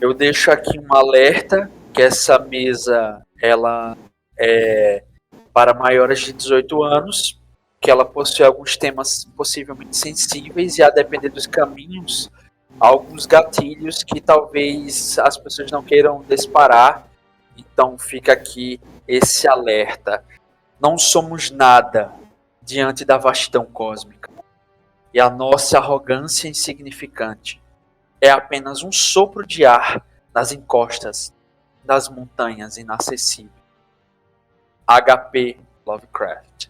Eu deixo aqui um alerta que essa mesa ela é para maiores de 18 anos, que ela possui alguns temas possivelmente sensíveis e, a depender dos caminhos, alguns gatilhos que talvez as pessoas não queiram disparar. Então fica aqui esse alerta. Não somos nada diante da vastidão cósmica. E a nossa arrogância insignificante é apenas um sopro de ar nas encostas das montanhas inacessíveis. H.P. Lovecraft.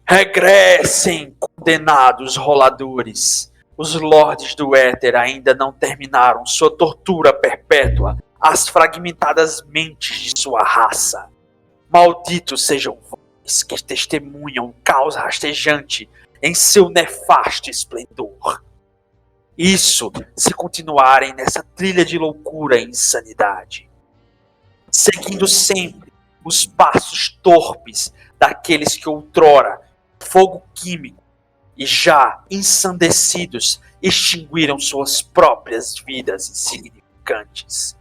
Regressem, condenados roladores! Os lordes do éter ainda não terminaram sua tortura perpétua às fragmentadas mentes de sua raça. Malditos sejam vós que testemunham o caos rastejante em seu nefasto esplendor. Isso se continuarem nessa trilha de loucura e insanidade, seguindo sempre os passos torpes daqueles que outrora fogo químico e já ensandecidos extinguiram suas próprias vidas insignificantes.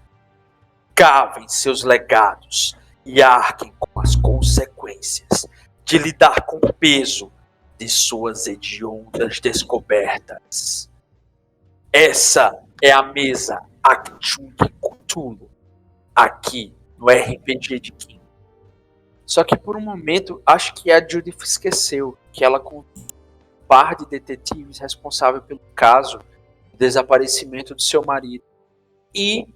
Cavem seus legados e arquem com as consequências de lidar com o peso de suas hediondas descobertas. Essa é a mesa Achtung Cthulhu, aqui no RPG de Kim. Só que por um momento, acho que a Judith esqueceu que ela com um par de detetives responsável pelo caso do desaparecimento do seu marido e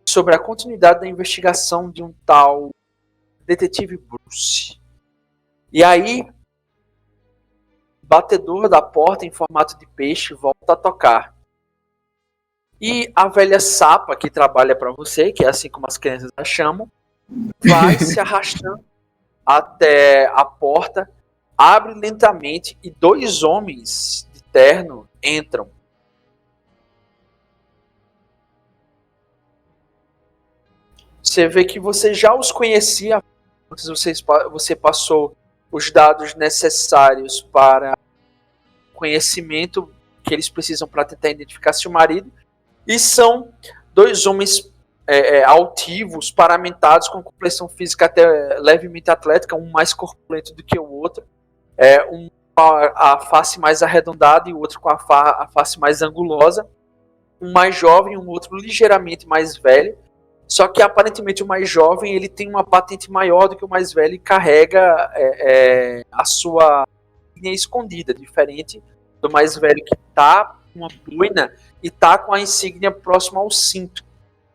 sobre a continuidade da investigação de um tal detetive Bruce. E aí, o batedor da porta em formato de peixe volta a tocar. E a velha sapa que trabalha para você, que é assim como as crianças a chamam, vai se arrastando até a porta, abre lentamente e dois homens de terno entram. Você vê que você já os conhecia, você passou os dados necessários para o conhecimento que eles precisam para tentar identificar seu marido, e são dois homens altivos, paramentados, com complexão física até levemente atlética, um mais corpulento do que o outro, um com a face mais arredondada e o outro com a face mais angulosa, um mais jovem e um outro ligeiramente mais velho, só que aparentemente o mais jovem ele tem uma patente maior do que o mais velho e carrega a sua linha escondida, diferente do mais velho que está com uma boina e está com a insígnia próxima ao cinto.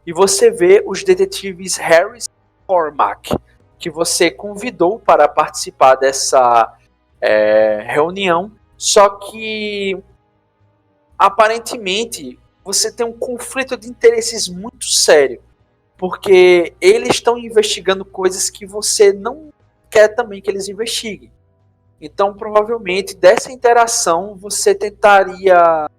E você vê os detetives Harris e Cormac, que você convidou para participar dessa reunião, só que aparentemente você tem um conflito de interesses muito sério, porque eles estão investigando coisas que você não quer também que eles investiguem. Então, provavelmente, dessa interação, você tentaria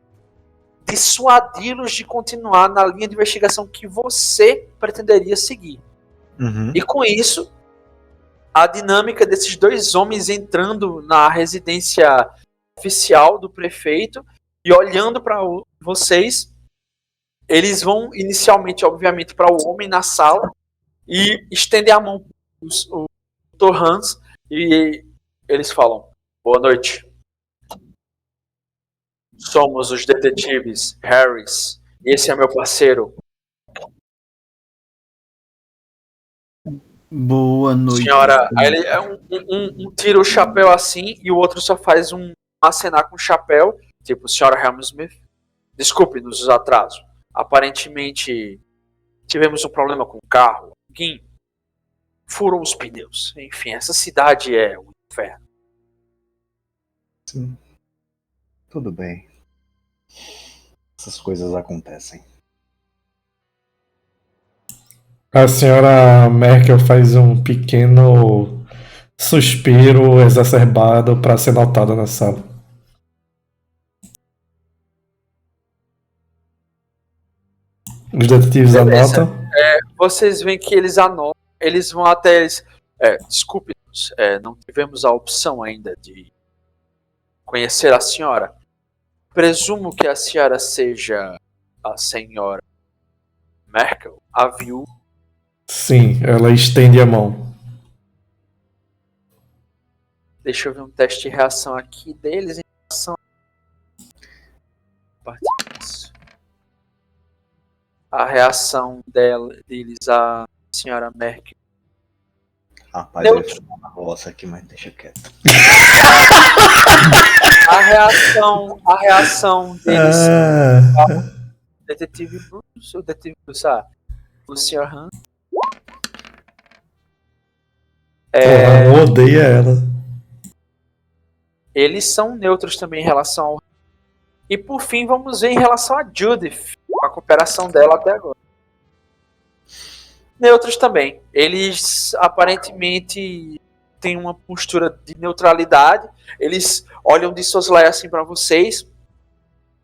dissuadi-los de continuar na linha de investigação que você pretenderia seguir. Uhum. E com isso, a dinâmica desses dois homens entrando na residência oficial do prefeito e olhando para vocês, eles vão inicialmente, obviamente, para o homem na sala e estendem a mão para o Dr. Hans e eles falam: boa noite. Somos os detetives Harris. Esse é meu parceiro. Boa noite. Senhora, aí ele um tira o chapéu assim e o outro só faz um acenar com o chapéu, tipo, senhora Helmsmith, desculpe-nos os atrasos. Aparentemente tivemos um problema com o carro. Alguém furou os pneus. Enfim, essa cidade é um inferno. Sim. Tudo bem. Essas coisas acontecem. A senhora Merkel faz um pequeno suspiro exacerbado para ser notada na sala. Os detetives anotam. Vocês veem que eles anotam, eles vão até eles. Desculpe-nos, não tivemos a opção ainda de conhecer a senhora. Presumo que a senhora seja a senhora Merkel a viu. Sim, ela estende a mão. Deixa eu ver um teste de reação aqui deles em relação a reação deles à senhora Merkel. Rapaz, eu ia falar uma roça aqui, mas deixa quieto. A reação deles, detetive Bruce, o detetive Bruce, o Sr. Han. Porra, odeia ela. Eles são neutros também em relação ao. E por fim, vamos ver em relação a Judith, a cooperação dela até agora. Neutros também. Eles aparentemente têm uma postura de neutralidade. Eles olham de soslaio assim para vocês.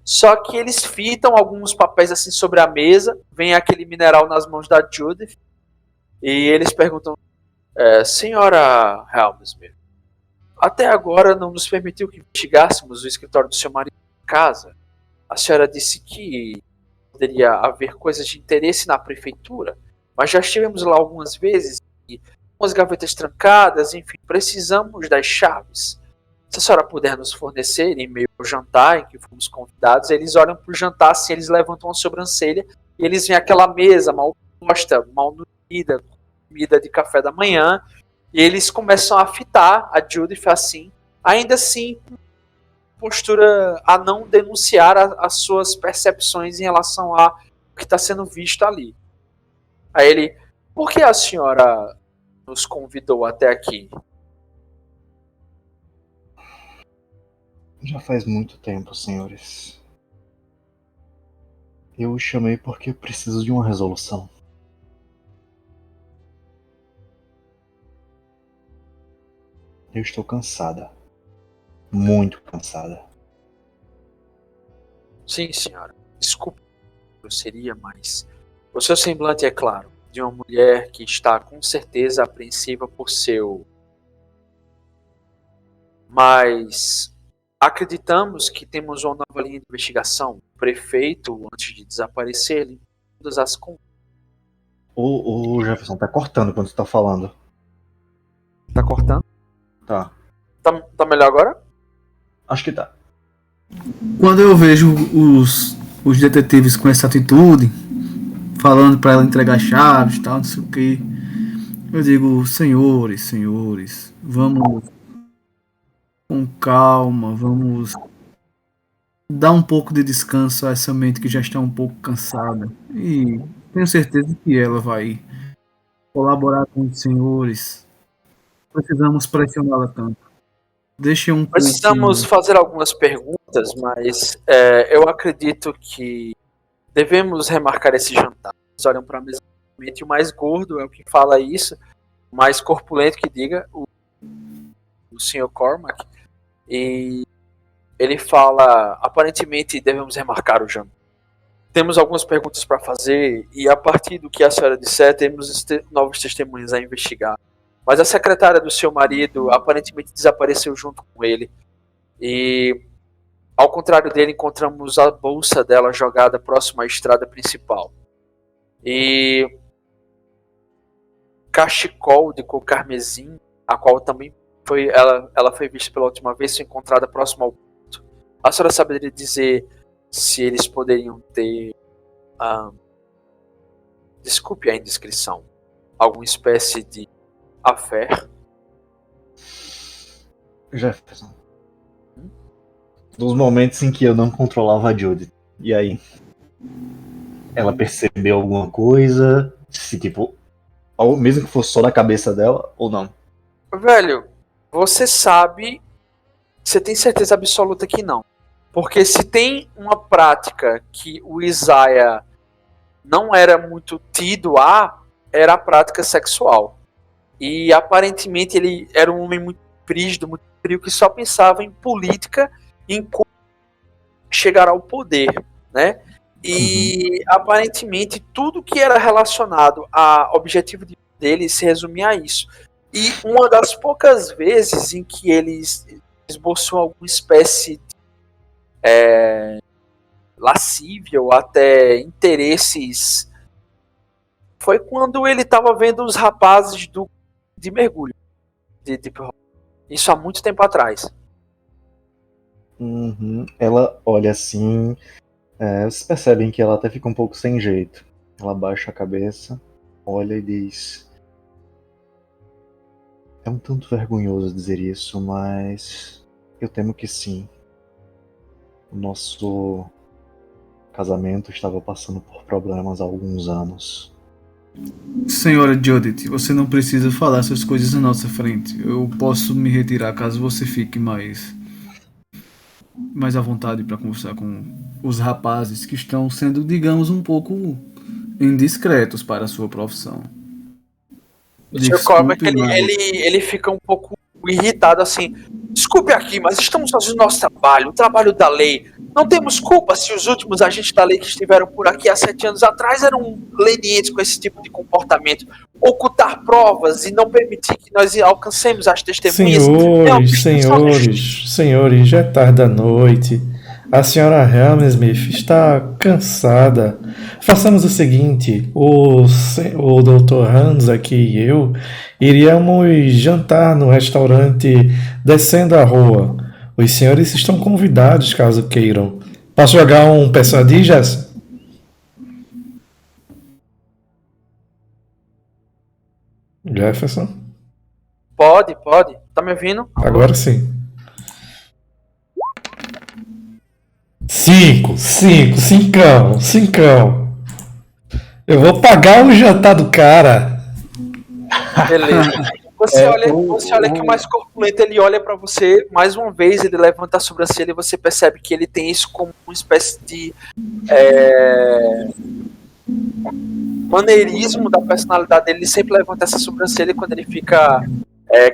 Só que eles fitam alguns papéis assim sobre a mesa. Vem aquele mineral nas mãos da Judith. E eles perguntam: Senhora Helmsmith, até agora não nos permitiu que investigássemos o escritório do seu marido em casa. A senhora disse que poderia haver coisas de interesse na prefeitura, mas já estivemos lá algumas vezes e umas gavetas trancadas, enfim, precisamos das chaves. Se a senhora puder nos fornecer em meio ao jantar em que fomos convidados, eles olham para o jantar assim, eles levantam a sobrancelha e eles veem aquela mesa mal posta, mal nutrida, comida de café da manhã, e eles começam a fitar a Judith assim, ainda assim com postura a não denunciar as suas percepções em relação a o que está sendo visto ali. Aí ele: por que a senhora nos convidou até aqui? Já faz muito tempo, senhores. Eu os chamei porque eu preciso de uma resolução. Eu estou cansada. Muito cansada. Sim, senhora. Desculpe a grosseria, mas o seu semblante é claro, de uma mulher que está com certeza apreensiva por seu. Mas acreditamos que temos uma nova linha de investigação. O prefeito, antes de desaparecer, limpou todas as contas. O Jefferson tá cortando quando você tá falando. Tá cortando? Tá. Tá melhor agora? Acho que tá. Quando eu vejo os detetives com essa atitude, falando pra ela entregar chaves e tal, não sei o que, eu digo: senhores, vamos com calma, vamos dar um pouco de descanso a essa mente que já está um pouco cansada. E tenho certeza que ela vai colaborar com os senhores. Precisamos pressioná-la tanto. Deixe um Precisamos fazer algumas perguntas, mas eu acredito que devemos remarcar esse jantar. Eles olham para a mesa e o mais gordo é o que fala isso, o mais corpulento que diga, o Sr. Cormac. E ele fala: aparentemente devemos remarcar o jantar. Temos algumas perguntas para fazer e a partir do que a senhora disser, temos novos testemunhos a investigar. Mas a secretária do seu marido aparentemente desapareceu junto com ele. E, ao contrário dele, encontramos a bolsa dela jogada próximo à estrada principal. E cachecol de cor carmesim, a qual também ela foi vista pela última vez, foi encontrada próximo ao ponto. A senhora saberia dizer se eles poderiam ter, desculpe a indiscrição, alguma espécie de affair? Jefferson. Dos momentos em que eu não controlava a Judith. E aí? Ela percebeu alguma coisa? Se tipo, mesmo que fosse só da cabeça dela ou não? Velho, você sabe, você tem certeza absoluta que não. Porque se tem uma prática que o Isaiah não era muito tido era a prática sexual. E aparentemente ele era um homem muito frígido, muito frio, que só pensava em política, em como chegar ao poder, né? E aparentemente tudo que era relacionado ao objetivo dele se resumia a isso. E uma das poucas vezes em que ele esboçou alguma espécie de lascívia ou até interesses, foi quando ele estava vendo os rapazes de mergulho. Isso há muito tempo atrás. Uhum. Ela olha assim. Vocês percebem que ela até fica um pouco sem jeito. Ela baixa a cabeça, olha e diz: é um tanto vergonhoso dizer isso, mas eu temo que sim. O nosso casamento estava passando por problemas há alguns anos. Senhora Judith, você não precisa falar essas coisas na nossa frente. Eu posso me retirar caso você fique mais à vontade para conversar com os rapazes que estão sendo, digamos, um pouco indiscretos para a sua profissão. O Sr. Cormac, Desculpe, mas... ele fica um pouco irritado assim. Desculpe aqui, mas estamos fazendo nosso trabalho, o trabalho da lei. Não temos culpa se os últimos agentes da lei que estiveram por aqui há 7 anos atrás eram lenientes com esse tipo de comportamento. Ocultar provas e não permitir que nós alcancemos as testemunhas. Senhores, já é tarde da noite. A senhora Helmsmith está cansada. Façamos o seguinte: o Dr. Hans aqui e eu iríamos jantar no restaurante descendo a rua. Os senhores estão convidados caso queiram. Posso jogar um Persuadir? Jefferson? Pode. Tá me ouvindo? Agora sim. 5. Eu vou pagar o jantar do cara. Beleza. Você olha que o mais corpulento, ele olha pra você, mais uma vez ele levanta a sobrancelha e você percebe que ele tem isso como uma espécie de maneirismo da personalidade dele. Ele sempre levanta essa sobrancelha quando ele fica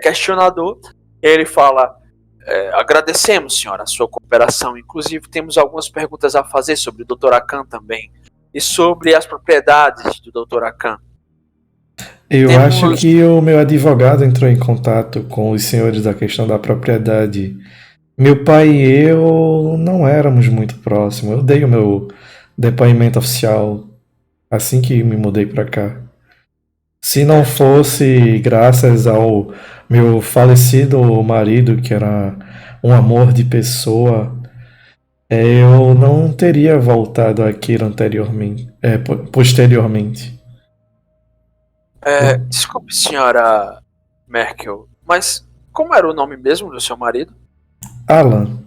questionador. Ele fala: agradecemos, senhora, a sua cooperação. Inclusive, temos algumas perguntas a fazer sobre o Dr. Akan também. E sobre as propriedades do Dr. Akan. Eu acho que o meu advogado entrou em contato com os senhores da questão da propriedade. Meu pai e eu não éramos muito próximos. Eu dei o meu depoimento oficial assim que me mudei para cá. Se não fosse graças ao meu falecido marido, que era um amor de pessoa, eu não teria voltado aqui posteriormente. Desculpe, senhora Merkel, mas como era o nome mesmo do seu marido? Alan.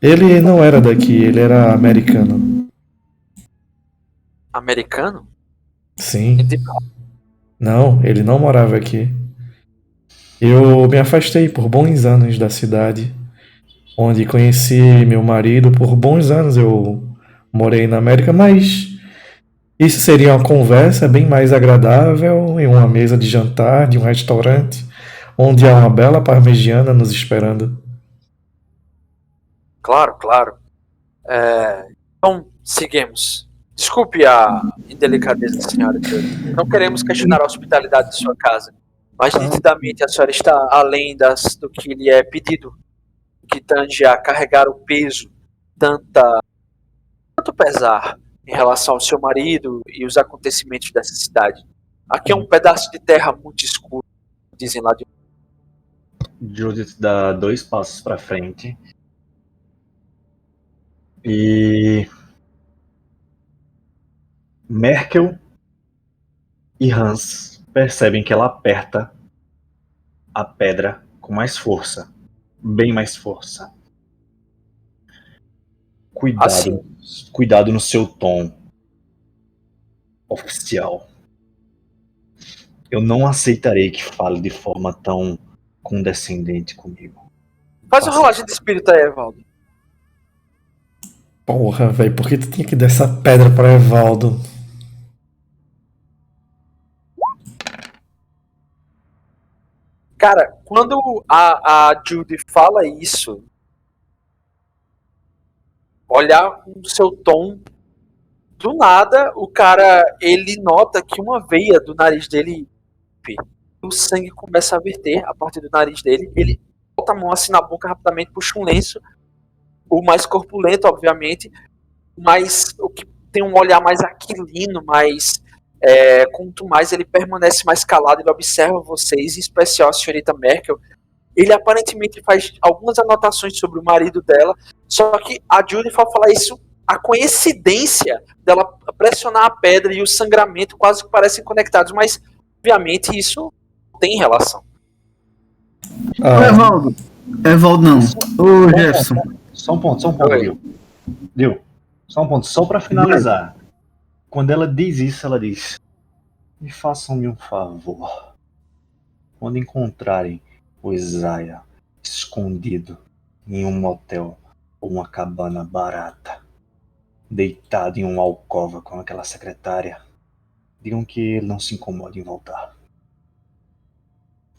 Ele não era daqui, ele era americano. Americano? Sim. Não, ele não morava aqui. Eu me afastei por bons anos da cidade, onde conheci meu marido. Por bons anos eu morei na América, mas isso seria uma conversa bem mais agradável em uma mesa de jantar de um restaurante, onde há uma bela parmegiana nos esperando. Claro. Então, seguimos. Desculpe a indelicadeza da senhora. Não queremos questionar a hospitalidade de sua casa, mas nitidamente a senhora está além do que lhe é pedido, que tange a carregar o peso, tanto pesar em relação ao seu marido e os acontecimentos dessa cidade. Aqui é um pedaço de terra muito escuro, dizem lá de... Judith dá 2 passos para frente e Merkel e Hans percebem que ela aperta a pedra com mais força, bem mais força. Cuidado no seu tom oficial. Eu não aceitarei que fale de forma tão condescendente comigo. Faz uma rolagem de espírito aí, Evaldo. Porra, velho, por que tu tinha que dar essa pedra pra Evaldo? Cara, quando a Judy fala isso, olhar o seu tom, do nada, o cara, ele nota que uma veia do nariz dele, o sangue começa a verter a partir do nariz dele, ele bota a mão assim na boca rapidamente, puxa um lenço, o mais corpulento, obviamente, mas o que tem um olhar mais aquilino, mais quanto mais ele permanece mais calado, ele observa vocês, em especial a senhorita Merkel. Ele aparentemente faz algumas anotações sobre o marido dela, só que a Judy, ao falar isso, a coincidência dela pressionar a pedra e o sangramento quase que parecem conectados, mas obviamente isso não tem relação. Ô, Evaldo. Evaldo não. Ô, Jefferson. Só um ponto, Dil. Só um ponto, só pra finalizar. Quando ela diz isso, ela diz: me façam-me um favor. Quando encontrarem o Isaiah escondido em um motel ou uma cabana barata, deitado em uma alcova com aquela secretária, digam que ele não se incomode em voltar.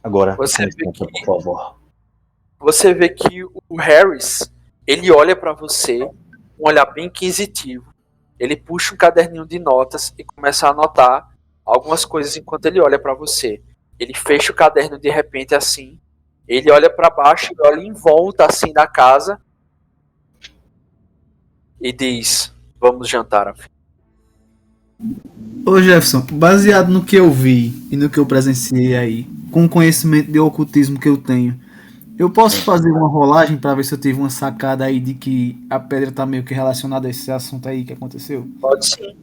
Agora, Você vê por favor. Você vê que o Harris, ele olha pra você, um olhar bem inquisitivo. Ele puxa um caderninho de notas e começa a anotar algumas coisas enquanto ele olha pra você. Ele fecha o caderno de repente assim, ele olha pra baixo e olha em volta assim da casa e diz: vamos jantar, afim. Ô, Jefferson, baseado no que eu vi e no que eu presenciei aí, com o conhecimento de ocultismo que eu tenho, eu posso fazer uma rolagem pra ver se eu tive uma sacada aí de que a pedra tá meio que relacionada a esse assunto aí que aconteceu? Pode sim.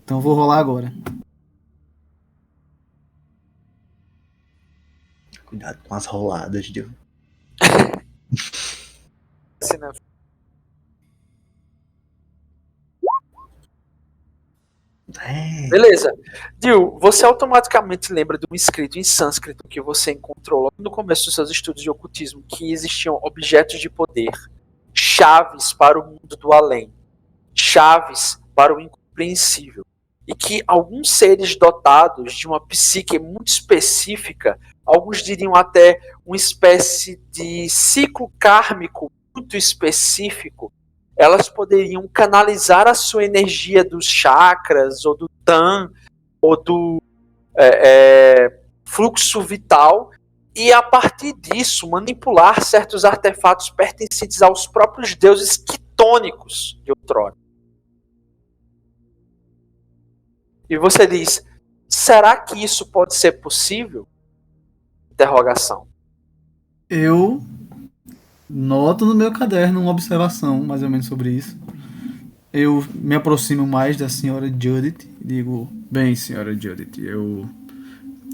Então eu vou rolar agora. Cuidado com as roladas, Dil. Assim, né? Beleza. Dil, você automaticamente lembra de um escrito em sânscrito que você encontrou logo no começo dos seus estudos de ocultismo, que existiam objetos de poder, chaves para o mundo do além, chaves para o incompreensível, e que alguns seres dotados de uma psique muito específica, alguns diriam até uma espécie de ciclo kármico muito específico, elas poderiam canalizar a sua energia dos chakras, ou do tan, ou do fluxo vital, e a partir disso manipular certos artefatos pertencentes aos próprios deuses quitônicos de outrora. E você diz: será que isso pode ser possível? Interrogação. Eu noto no meu caderno uma observação mais ou menos sobre isso. Eu me aproximo mais da senhora Judith e digo: bem, senhora Judith, eu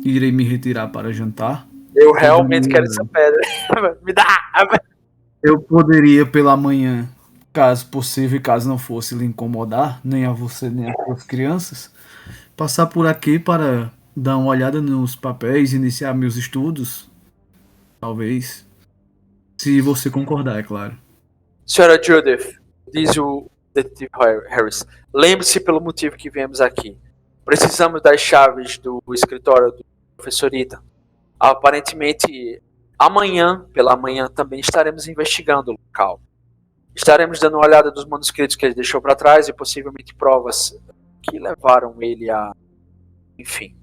irei me retirar para jantar. Eu realmente quero essa pedra. Me dá! Eu poderia pela manhã, caso possível e caso não fosse lhe incomodar, nem a você nem as suas crianças, passar por aqui para dar uma olhada nos papéis, iniciar meus estudos, talvez. Se você concordar, é claro. Senhora Judith, diz o detetive Harris, lembre-se pelo motivo que viemos aqui. Precisamos das chaves do escritório do professor Ethan. Aparentemente, amanhã, pela manhã, também estaremos investigando o local. Estaremos dando uma olhada dos manuscritos que ele deixou para trás e possivelmente provas que levaram ele a... Enfim.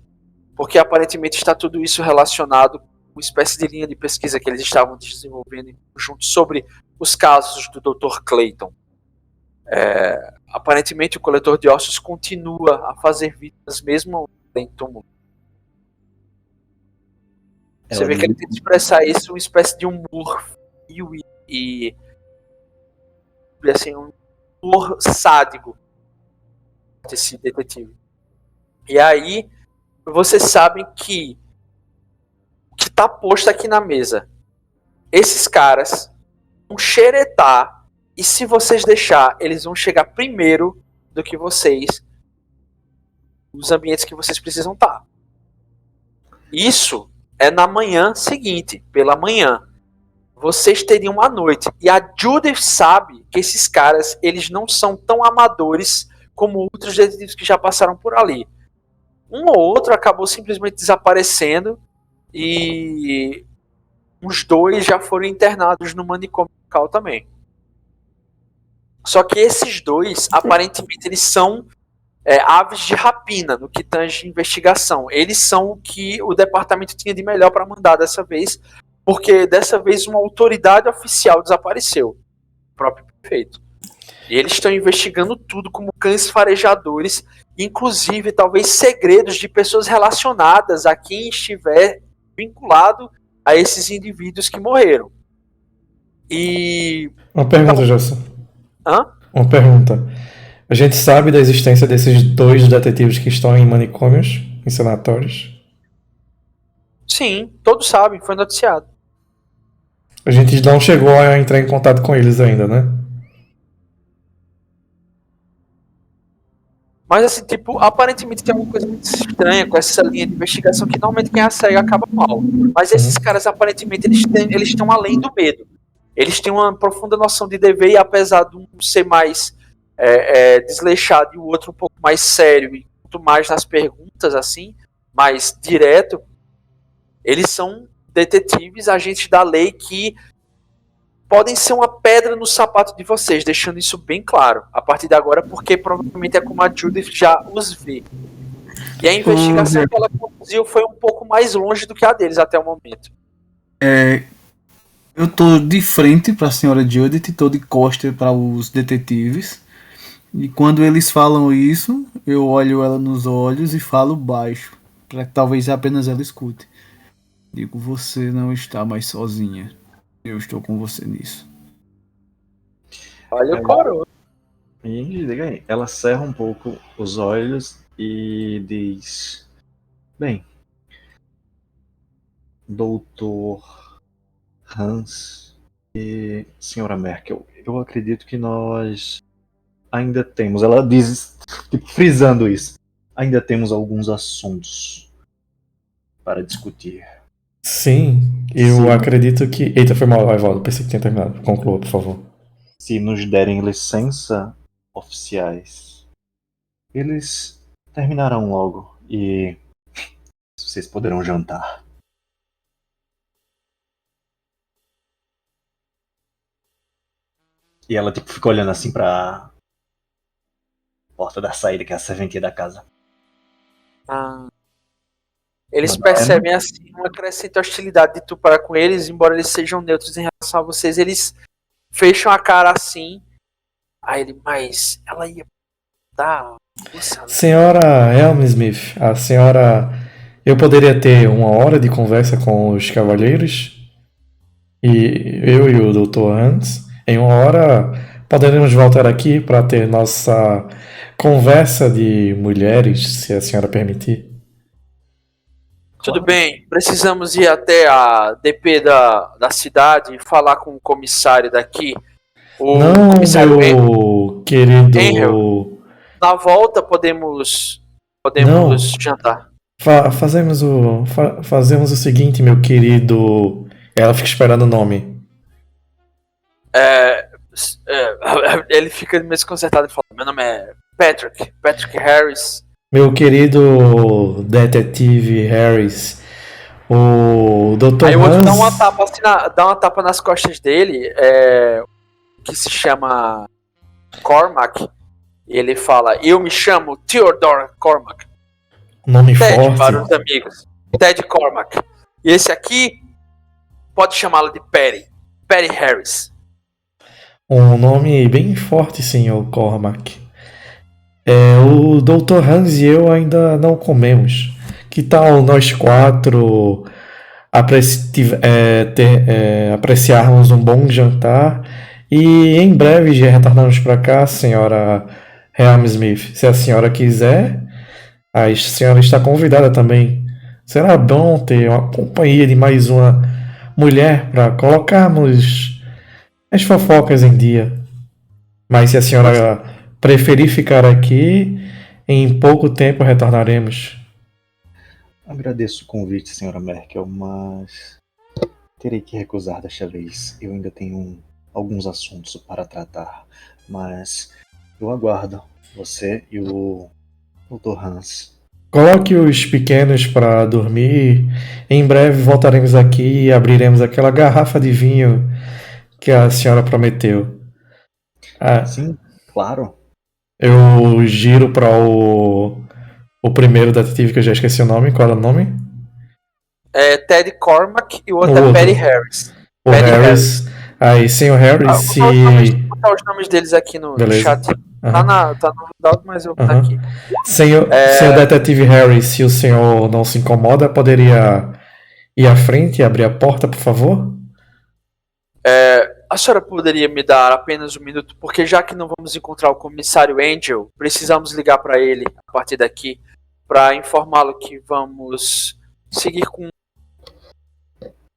Porque aparentemente está tudo isso relacionado com uma espécie de linha de pesquisa que eles estavam desenvolvendo em conjunto sobre os casos do Dr. Clayton. Aparentemente o coletor de ossos continua a fazer vítimas mesmo em túmulo. Você vê que ele tenta expressar isso uma espécie de humor frio e assim, um humor sádico desse detetive. E aí vocês sabem que o que está posto aqui na mesa, esses caras vão xeretar, e se vocês deixar, eles vão chegar primeiro do que vocês nos ambientes que vocês precisam estar. Isso é na manhã seguinte, pela manhã. Vocês teriam a noite. E a Judith sabe que esses caras, eles não são tão amadores como outros detetives que já passaram por ali. Um ou outro acabou simplesmente desaparecendo e uns 2 já foram internados no manicômio local também. Só que esses 2, aparentemente, eles são aves de rapina no que tange investigação. Eles são o que o departamento tinha de melhor para mandar dessa vez, porque dessa vez uma autoridade oficial desapareceu, o próprio prefeito. E eles estão investigando tudo como cães farejadores, inclusive talvez segredos de pessoas relacionadas a quem estiver vinculado a esses indivíduos que morreram. E... Uma pergunta, Gerson. Hã? Uma pergunta. A gente sabe da existência desses 2 detetives que estão em manicômios, em sanatórios? Sim, todos sabem, foi noticiado. A gente não chegou a entrar em contato com eles ainda, né? Mas assim, tipo, aparentemente tem alguma coisa muito estranha com essa linha de investigação que normalmente quem a segue acaba mal. Mas esses caras, aparentemente, eles estão além do medo. Eles têm uma profunda noção de dever e apesar de um ser mais desleixado e o outro um pouco mais sério e muito mais nas perguntas, assim, mais direto, eles são detetives, agentes da lei que podem ser uma pedra no sapato de vocês, deixando isso bem claro a partir de agora, porque provavelmente é como a Judith já os vê. E a investigação que ela conduziu foi um pouco mais longe do que a deles até o momento. Eu tô de frente para a senhora Judith e tô de costas para os detetives. E quando eles falam isso, eu olho ela nos olhos e falo baixo, para que talvez apenas ela escute. Digo, você não está mais sozinha. Eu estou com você nisso. Olha o coroa. E diga aí, ela cerra um pouco os olhos e diz: bem, doutor Hans e senhora Merkel, eu acredito que nós ainda temos, ela diz, tipo, frisando isso, ainda temos alguns assuntos para discutir. Sim, eu acredito que... Eita, foi mal, Evaldo, pensei que tinha terminado. Conclua, por favor. Se nos derem licença, oficiais, eles terminarão logo e vocês poderão jantar. E ela tipo fica olhando assim pra porta da saída, que é a serventia da casa. Eles percebem assim uma crescente hostilidade de tu para com eles, embora eles sejam neutros em relação a vocês, eles fecham a cara assim. Aí ele, mas ela ia dar. Senhora Helmsmith, a senhora... Eu poderia ter 1 hora de conversa com os cavalheiros? E eu e o Dr. Hans, em 1 hora, poderemos voltar aqui para ter nossa conversa de mulheres, se a senhora permitir. Tudo bem, precisamos ir até a DP da cidade e falar com o comissário daqui. O Não, comissário meu querido... Henry. Na volta podemos Não. jantar. Fazemos o seguinte, meu querido... Ela fica esperando o nome. Ele fica meio desconcertado e fala: meu nome é Patrick Harris. Meu querido detetive Harris, o Dr. Aí o outro Hans... dá uma tapa, assim, dá uma tapa nas costas dele, que se chama Cormac. E ele fala: eu me chamo Theodore Cormac. Nome Ted forte. para os amigos. Ted Cormac. E esse aqui pode chamá-lo de Perry Harris. Um nome bem forte, senhor Cormac. O Dr. Hans e eu ainda não comemos. Que tal nós 4 apreciarmos um bom jantar e em breve já retornarmos para cá, senhora Helmsmith? Se a senhora quiser, a senhora está convidada também. Será bom ter uma companhia de mais uma mulher para colocarmos as fofocas em dia. Mas se a senhora preferir ficar aqui, em pouco tempo retornaremos. Agradeço o convite, senhora Merkel, mas terei que recusar desta vez. Eu ainda tenho alguns assuntos para tratar, mas eu aguardo você e o Dr. Hans. Coloque os pequenos para dormir. Em breve voltaremos aqui e abriremos aquela garrafa de vinho que a senhora prometeu. Sim, claro. Eu giro para o primeiro detetive, que eu já esqueci o nome. Qual era o nome? É Ted Cormack e o outro O é outro. Perry Harris. O Perry Harris. Aí, sem o Harris, se. Vou botar os nomes deles aqui no Beleza. chat. Aham. Tá no handout, mas eu vou botar Aham. aqui. Sem o detetive Harris, se o senhor não se incomoda, poderia ir à frente e abrir a porta, por favor? A senhora poderia me dar apenas um minuto, porque já que não vamos encontrar o comissário Angel, precisamos ligar para ele a partir daqui para informá-lo que vamos seguir com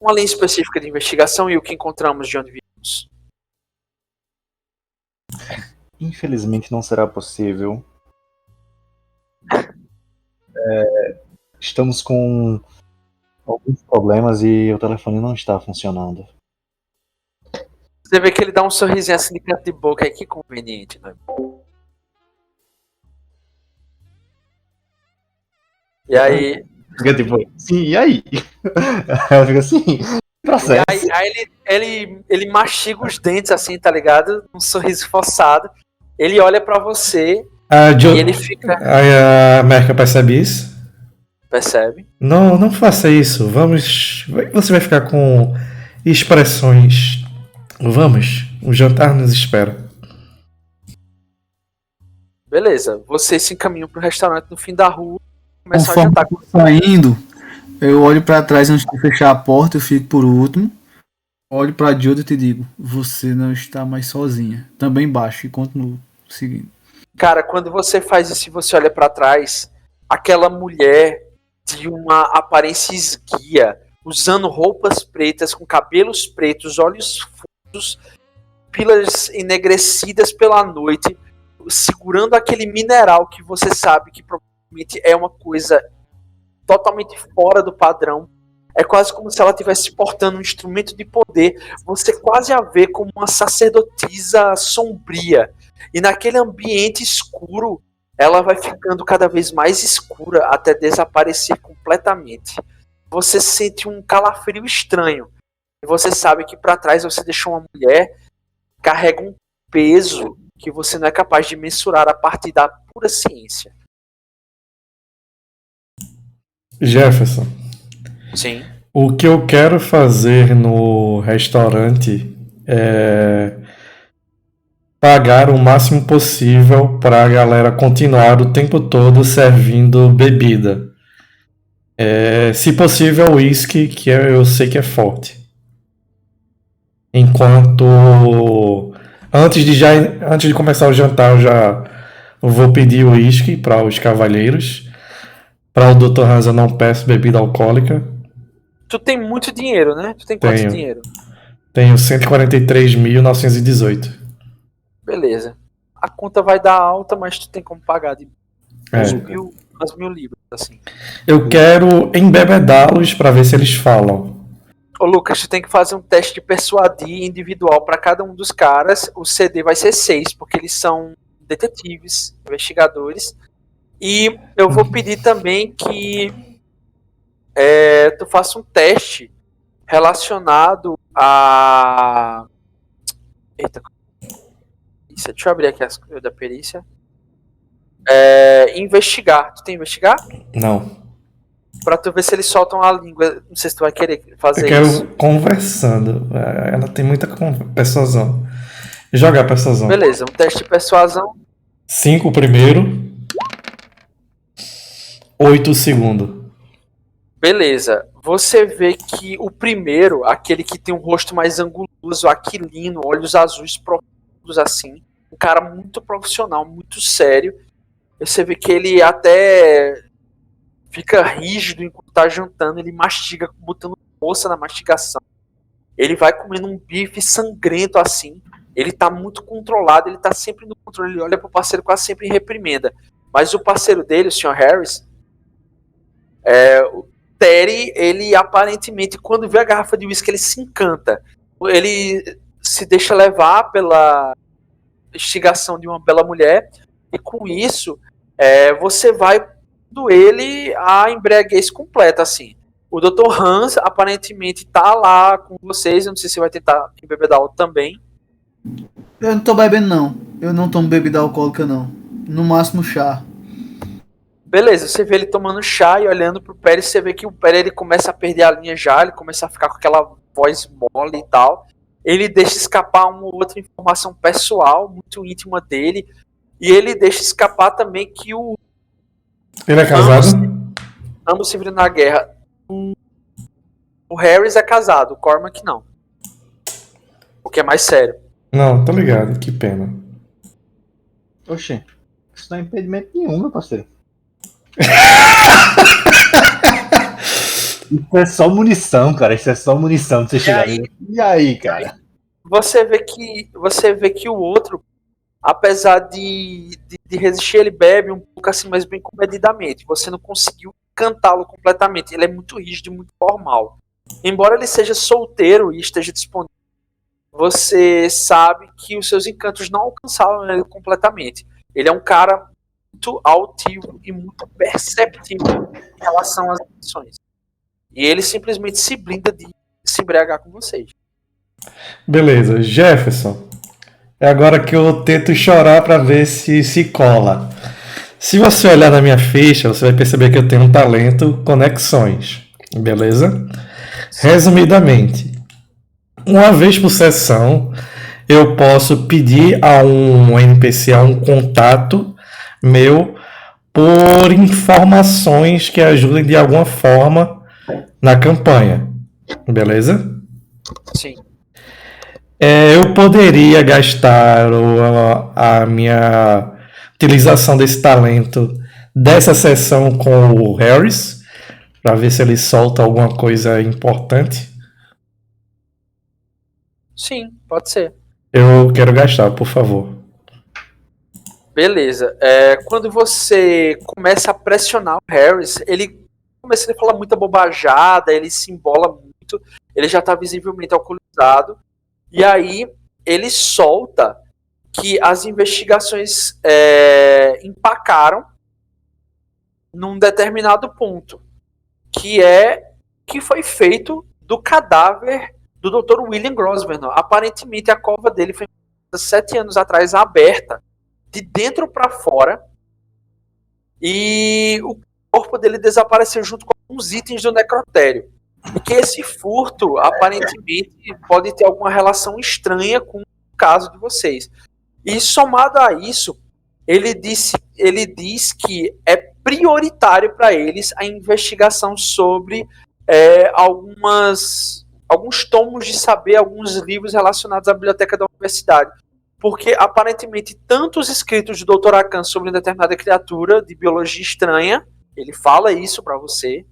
uma linha específica de investigação e o que encontramos de onde viemos. Infelizmente não será possível. Estamos com alguns problemas e o telefone não está funcionando. Você vê que ele dá um sorrisinho assim de canto de boca aí, que conveniente, né? E aí, Fica tipo, sim, e aí? Ela fica assim, processo. ele mastiga os dentes assim, tá ligado? Um sorriso forçado. Ele olha pra você e ele fica... Aí a Merca percebe isso. Percebe? Não, não faça isso. Vamos. Você vai ficar com expressões. Vamos, o jantar nos espera. Beleza, vocês se encaminham pro restaurante no fim da rua e começam a Conforme jantar. eu tô saindo, eu olho pra trás antes de fechar a porta, eu fico por último. Olho pra Judith e digo: você não está mais sozinha. Também baixo e continuo seguindo. Cara, quando você faz isso e você olha pra trás, aquela mulher de uma aparência esguia, usando roupas pretas, com cabelos pretos, olhos fundos, pupilas enegrecidas pela noite, segurando aquele mineral que você sabe que provavelmente é uma coisa totalmente fora do padrão. É quase como se ela estivesse portando um instrumento de poder. Você quase a vê como uma sacerdotisa sombria. E naquele ambiente escuro, ela vai ficando cada vez mais escura até desaparecer completamente. Você sente um calafrio estranho. E você sabe que para trás você deixou uma mulher que carrega um peso que você não é capaz de mensurar a partir da pura ciência. Jefferson, Sim. o que eu quero fazer no restaurante é pagar o máximo possível para a galera continuar o tempo todo servindo bebida. Se possível, uísque, que eu sei que é forte. Enquanto antes de começar o jantar, eu já vou pedir uísque para os cavalheiros. Para o Dr. Hans eu não peço bebida alcoólica. Tu tem muito dinheiro, né? Tu tem quanto dinheiro? Tenho 143.918. Beleza. A conta vai dar alta, mas tu tem como pagar de umas 1.000 libras, assim. Eu quero embebedá-los para ver se eles falam. Ô Lucas, tu tem que fazer um teste de persuadir individual para cada um dos caras. O CD vai ser 6, porque eles são detetives, investigadores. E eu vou pedir também que tu faça um teste relacionado a... Eita. Deixa eu abrir aqui as coisas da perícia. Investigar. Tu tem investigar? Não. Pra tu ver se eles soltam a língua. Não sei se tu vai querer fazer Eu isso. quero conversando. Ela tem muita persuasão. Jogar persuasão. Beleza, um teste de persuasão. 5 o primeiro. 8 o segundo. Beleza. Você vê que o primeiro, aquele que tem um rosto mais anguloso, aquilino, olhos azuis profundos assim, um cara muito profissional, muito sério. Você vê que ele até fica rígido enquanto tá jantando, ele mastiga, botando força na mastigação. Ele vai comendo um bife sangrento assim. Ele tá muito controlado, ele tá sempre no controle, ele olha pro parceiro quase sempre em reprimenda. Mas o parceiro dele, o Sr. Harris, o Terry, ele aparentemente, quando vê a garrafa de uísque, ele se encanta. Ele se deixa levar pela instigação de uma bela mulher, e com isso, você vai dando ele a embriaguez completa, assim. O Dr. Hans, aparentemente, tá lá com vocês, eu não sei se vai tentar embebedá-lo também. Eu não tô bebendo, não. Eu não tomo bebida alcoólica, não. No máximo chá. Beleza, você vê ele tomando chá e olhando pro Perry, você vê que o Perry ele começa a perder a linha já, ele começa a ficar com aquela voz mole e tal. Ele deixa escapar uma ou outra informação pessoal, muito íntima dele. E ele deixa escapar também que Ele é casado? ambos se viram na guerra. O Harris é casado, o Cormac não. O que é mais sério. Não, tô ligado, que pena. Oxê, isso não é impedimento nenhum, meu parceiro. Isso é só munição, cara. Isso é só munição de você chegar nele. E aí, cara? Você vê que o outro, apesar de resistir, ele bebe um pouco assim, mas bem comedidamente. Você não conseguiu cantá-lo completamente. Ele é muito rígido e muito formal. Embora ele seja solteiro e esteja disponível, você sabe que os seus encantos não alcançaram ele completamente. Ele é um cara muito altivo e muito perceptível em relação às emoções. E ele simplesmente se blinda de se embriagar com vocês. Beleza, Jefferson. É agora que eu tento chorar pra ver se cola. Se você olhar na minha ficha, você vai perceber que eu tenho um talento conexões. Beleza? Resumidamente, uma vez por sessão, eu posso pedir a um NPC, a um contato meu, por informações que ajudem de alguma forma na campanha. Beleza? Sim. Eu poderia gastar a minha utilização desse talento dessa sessão com o Harris, para ver se ele solta alguma coisa importante. Sim, pode ser. Eu quero gastar, por favor. Beleza. Quando você começa a pressionar o Harris, ele começa a falar muita bobajada, ele se embola muito, ele já está visivelmente alcoolizado, e aí ele solta que as investigações empacaram num determinado ponto, que foi feito do cadáver do Dr. William Grosvenor. Aparentemente a cova dele foi 7 anos atrás aberta de dentro para fora, e o corpo dele desapareceu junto com alguns itens do necrotério. E que esse furto, aparentemente, pode ter alguma relação estranha com o caso de vocês. E somado a isso, ele diz que é prioritário para eles a investigação sobre alguns tomos de saber, alguns livros relacionados à biblioteca da universidade. Porque, aparentemente, tanto os escritos do Dr. Akan sobre uma determinada criatura de biologia estranha, ele fala isso pra você.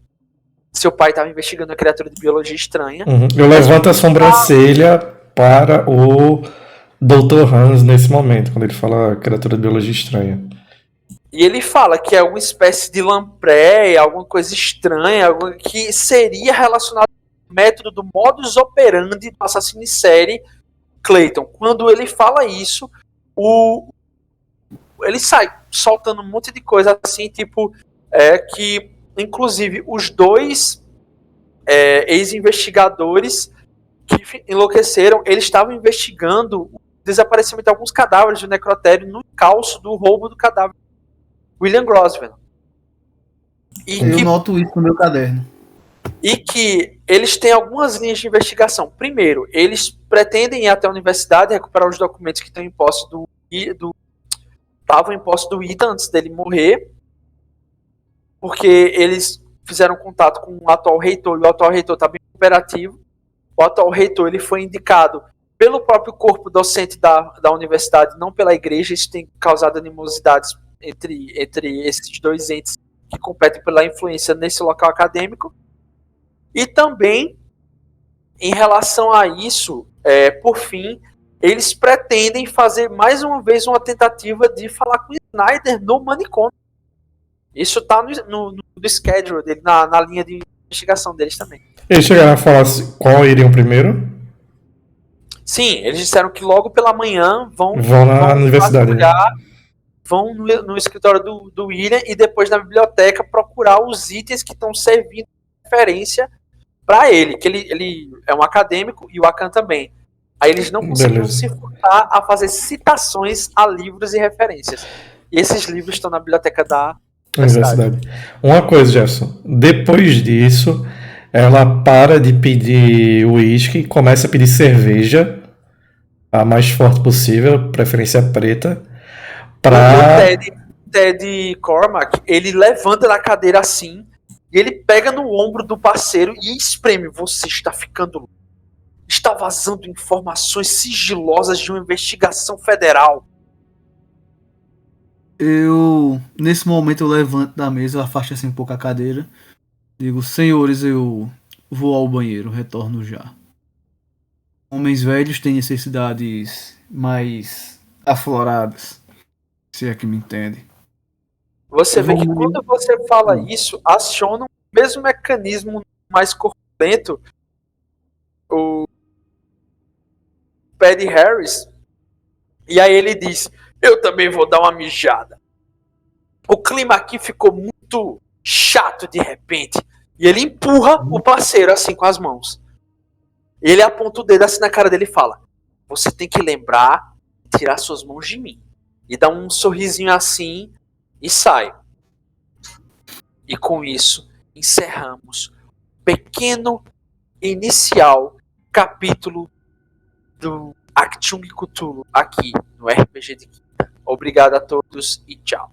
Seu pai estava investigando a criatura de biologia estranha. Eu levanto a sobrancelha para o Dr. Hans nesse momento, quando ele fala criatura de biologia estranha. E ele fala que é uma espécie de lampreia, alguma coisa estranha, que seria relacionado ao método do modus operandi do assassino em série Clayton. Quando ele fala isso, ele sai soltando um monte de coisa assim, tipo, que inclusive os dois ex-investigadores que enlouqueceram, eles estavam investigando o desaparecimento de alguns cadáveres do necrotério no encalço do roubo do cadáver William Grosvenor. Eu noto isso no meu caderno. E que eles têm algumas linhas de investigação. Primeiro, eles pretendem ir até a universidade e recuperar os documentos que estão em posse estavam em posse do Ethan antes dele morrer, porque eles fizeram contato com o atual reitor, e o atual reitor está bem operativo. O atual reitor ele foi indicado pelo próprio corpo docente da universidade, não pela igreja. Isso tem causado animosidades entre esses dois entes que competem pela influência nesse local acadêmico. E também, em relação a isso, por fim, eles pretendem fazer mais uma vez uma tentativa de falar com o Snyder no manicômio. Isso está no schedule dele, na linha de investigação deles também. Eles chegaram a falar qual iriam primeiro? Sim, eles disseram que logo pela manhã vão na universidade, né? Vão no escritório do William e depois na biblioteca procurar os itens que estão servindo de referência para ele, que ele é um acadêmico e o Akan também. Aí eles não conseguiram se furtar a fazer citações a livros e referências. E esses livros estão na biblioteca da Universidade. Uma coisa, Jefferson. Depois disso, ela para de pedir uísque e começa a pedir cerveja, a mais forte possível, preferência preta, pra. O Ted Cormac, ele levanta da cadeira assim, e ele pega no ombro do parceiro e espreme. Você está ficando louco. Está vazando informações sigilosas de uma investigação federal. Nesse momento, eu levanto da mesa, eu afasto assim um pouco a cadeira. Digo, senhores, eu vou ao banheiro, retorno já. Homens velhos têm necessidades mais afloradas, se é que me entende. Você vê que quando você fala isso, aciona o mesmo mecanismo mais corpulento. O Paddy Harris. E aí ele diz, eu também vou dar uma mijada. O clima aqui ficou muito chato de repente. E ele empurra o parceiro assim com as mãos. Ele aponta o dedo assim na cara dele e fala, você tem que lembrar de tirar suas mãos de mim. E dá um sorrisinho assim e sai. E com isso encerramos o pequeno inicial capítulo do Actium Cthulhu aqui no RPG de Quinta. Obrigado a todos e tchau.